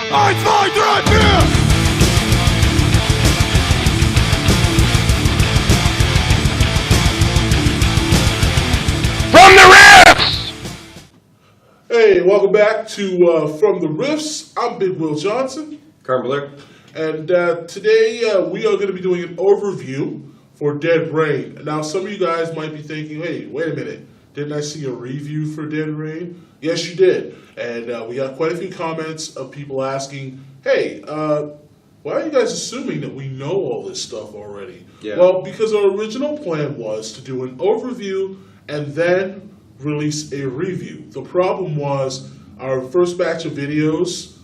1, 2, 3, 4! From the Riffs! Hey, welcome back to From the Riffs. I'm Big Will Johnson. Carmbler. And today we are going to be doing an overview for Dead Rain. Now, some of you guys might be thinking, hey, wait a minute. Didn't I see a review for Dead Rain? Yes, you did. And we got quite a few comments of people asking, hey, why are you guys assuming that we know all this stuff already? Yeah. Well, because our original plan was to do an overview and then release a review. The problem was our first batch of videos,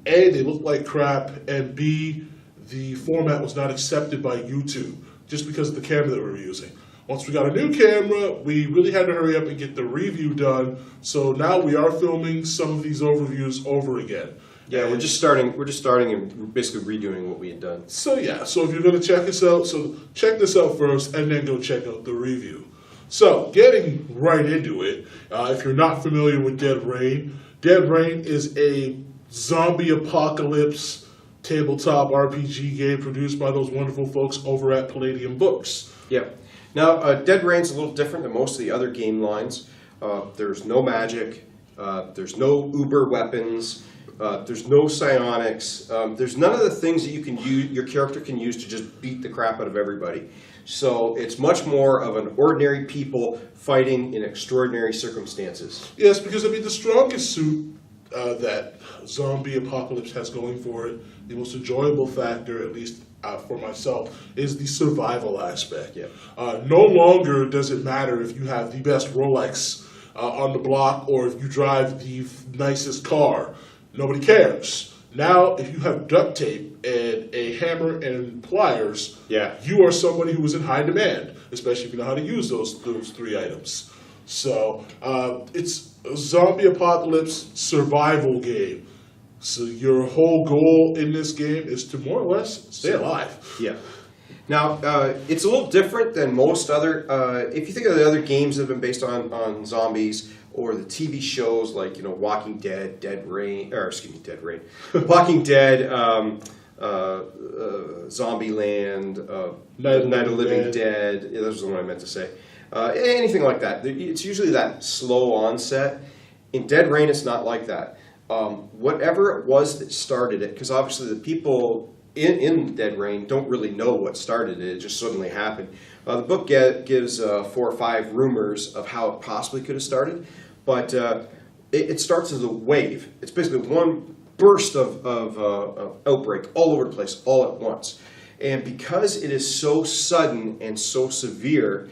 A, they looked like crap, and B, the format was not accepted by YouTube just because of the camera that we were using. Once we got a new camera, we really had to hurry up and get the review done. So now we are filming some of these overviews over again. Yeah, we're just starting and basically redoing what we had done. So yeah, so if you're going to check us out, so check this out first and then go check out the review. So getting right into it, if you're not familiar with Dead Rain is a zombie apocalypse tabletop RPG game produced by those wonderful folks over at Palladium Books. Yep. Now, Dead Rain's a little different than most of the other game lines. There's no magic. There's no uber weapons. There's no psionics. There's none of the things that you can use, your character can use to just beat the crap out of everybody. So it's much more of an ordinary people fighting in extraordinary circumstances. Yes, because I mean the strongest suit that Zombie Apocalypse has going for it, the most enjoyable factor, at least for myself, is the survival aspect. Yeah. No longer does it matter if you have the best Rolex on the block or if you drive the nicest car. Nobody cares. Now, if you have duct tape and a hammer and pliers, yeah, you are somebody who is in high demand, especially if you know how to use those three items. So it's a zombie apocalypse survival game. So your whole goal in this game is to more or less stay alive. Yeah. Now, it's a little different than most other, if you think of the other games that have been based on zombies, or the TV shows like, Walking Dead, Walking Dead, Zombieland, Night of Living Dead. Yeah, that was the one I meant to say. Anything like that. It's usually that slow onset. In Dead Rain, it's not like that. Whatever it was that started it, because obviously the people in Dead Rain don't really know what started it. It just suddenly happened. The book gives 4 or 5 rumors of how it possibly could have started, but it starts as a wave. It's basically one burst of outbreak all over the place, all at once. And because it is so sudden and so severe,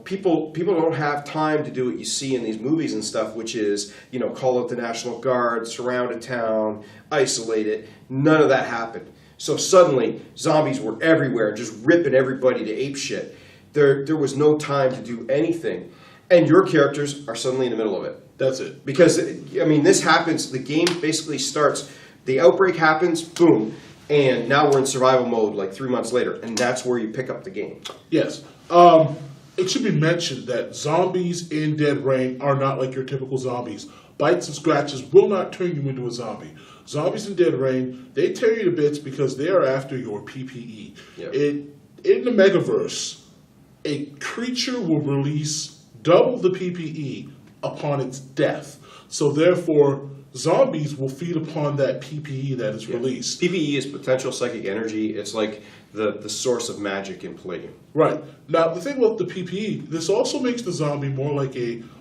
people don't have time to do what you see in these movies and stuff, which is, call out the National Guard, surround a town, isolate it. None of that happened. So suddenly, zombies were everywhere, just ripping everybody to ape shit. There was no time to do anything. And your characters are suddenly in the middle of it. That's it. Because, this happens, the game basically starts, the outbreak happens, boom, and now we're in survival mode like 3 months later, and that's where you pick up the game. Yes. It should be mentioned that zombies in Dead Rain are not like your typical zombies. Bites and scratches will not turn you into a zombie. Zombies in Dead Rain, they tear you to bits because they are after your PPE. Yep. In the Megaverse, a creature will release double the PPE upon its death. So therefore, zombies will feed upon that PPE that is released. PPE is potential psychic energy. It's like the source of magic in Palladium. Right. Now, the thing about the PPE, this also makes the zombie more like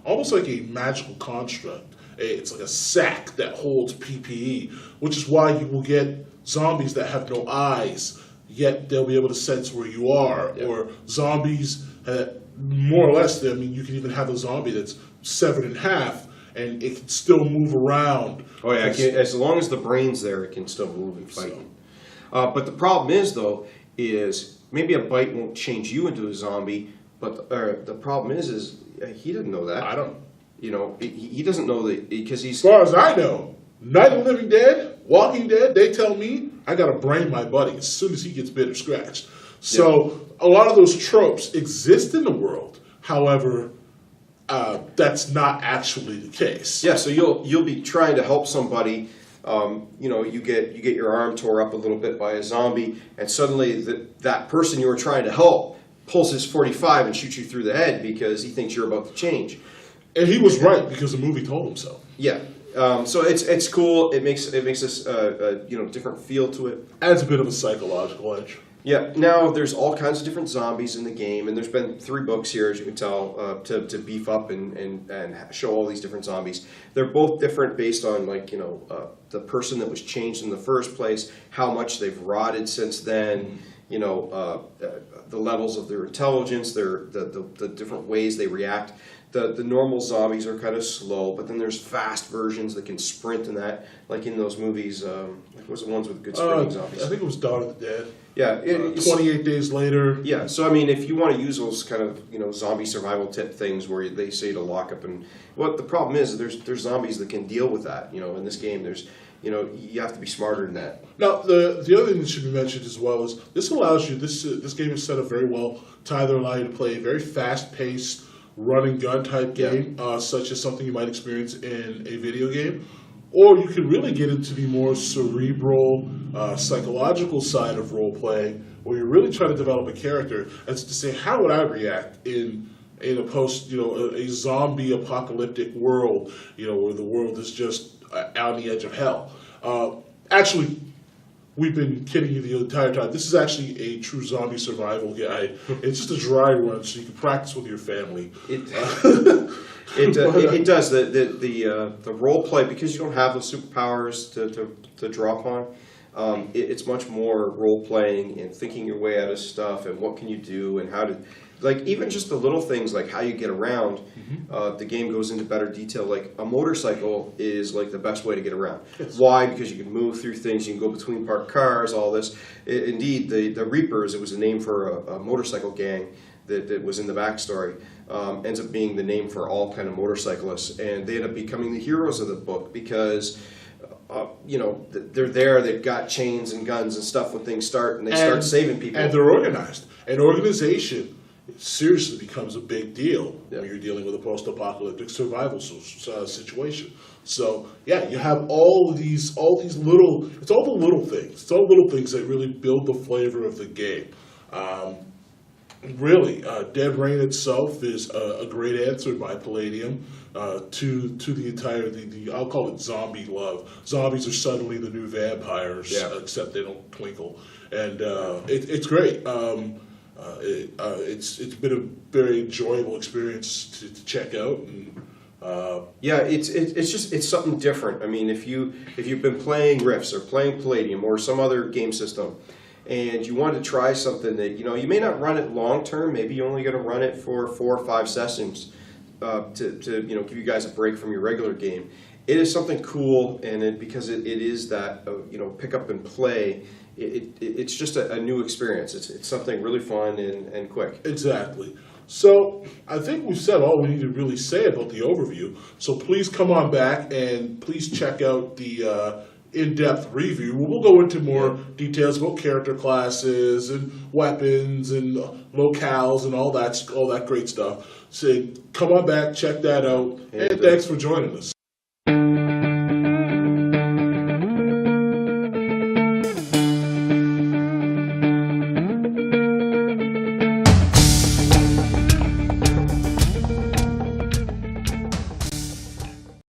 almost like a magical construct. It's like a sack that holds PPE, which is why you will get zombies that have no eyes, yet they'll be able to sense where you are. Yep. Or zombies, more or less, you can even have a zombie that's severed in half, and it can still move around. Oh yeah, as long as the brain's there, it can still move and fight. So. But the problem is, though, is maybe a bite won't change you into a zombie, but the problem is he didn't know that. I don't. He doesn't know that because he's... As far as I know, Night of the Living Dead, Walking Dead, they tell me I got to brain my buddy as soon as he gets bit or scratched. So a lot of those tropes exist in the world. However, that's not actually the case. Yeah, so you'll be trying to help somebody You get your arm tore up a little bit by a zombie, and suddenly that person you were trying to help pulls his .45 and shoots you through the head because he thinks you're about to change. And he was right because the movie told him so. Yeah. So it's cool. It makes this different feel to it. Adds a bit of a psychological edge. Yeah. Now there's all kinds of different zombies in the game, and there's been 3 books here, as you can tell, to beef up and show all these different zombies. They're both different based on the person that was changed in the first place, how much they've rotted since then. The levels of their intelligence, the different ways they react. The normal zombies are kind of slow, but then there's fast versions that can sprint and that, like in those movies. What was the ones with good sprinting zombies? I think it was Dawn of the Dead. Yeah, 28 days later. Yeah, so I mean, if you want to use those kind of zombie survival tip things where they say to lock up, and what the problem is, there's zombies that can deal with that. In this game, you have to be smarter than that. Now, the other thing that should be mentioned as well is this allows you, this game is set up very well to either allow you to play a very fast-paced run and gun type game, such as something you might experience in a video game, or you can really get into the more cerebral, psychological side of role playing, where you're really trying to develop a character as to say, how would I react in a post, a zombie apocalyptic world, where the world is just on the edge of hell. Actually, we've been kidding you the entire time. This is actually a true zombie survival guide. It's just a dry run, so you can practice with your family. It does the role play, because you don't have those superpowers to draw upon. It's much more role playing and thinking your way out of stuff and what can you do and how to. Like, even just the little things like how you get around, the game goes into better detail. Like, a motorcycle is like the best way to get around. Yes. Why? Because you can move through things, you can go between parked cars, all this. Indeed, the Reapers, it was a name for a motorcycle gang that was in the backstory, ends up being the name for all kind of motorcyclists. And they end up becoming the heroes of the book because they're there, they've got chains and guns and stuff when things start, and they start saving people. And they're organized. An organization seriously becomes a big deal when you're dealing with a post-apocalyptic survival situation. So yeah, you have all these little. It's all the little things. It's all little things that really build the flavor of the game. Really, Dead Rain itself is a great answer by Palladium to the entire I'll call it zombie love. Zombies are suddenly the new vampires, except they don't twinkle, and it's great. It's been a very enjoyable experience to check out. And, it's something different. I mean, if you've been playing Rifts or playing Palladium or some other game system, and you want to try something that you may not run it long term, maybe you're only going to run it for 4 or 5 sessions to give you guys a break from your regular game. It is something cool, and because it is that pick up and play. It's just a new experience. It's something really fun and quick. Exactly. So I think we've said all we need to really say about the overview. So please come on back and please check out the in-depth review. We'll go into more details about character classes and weapons and locales and all that great stuff. So come on back, check that out, and thanks for joining us.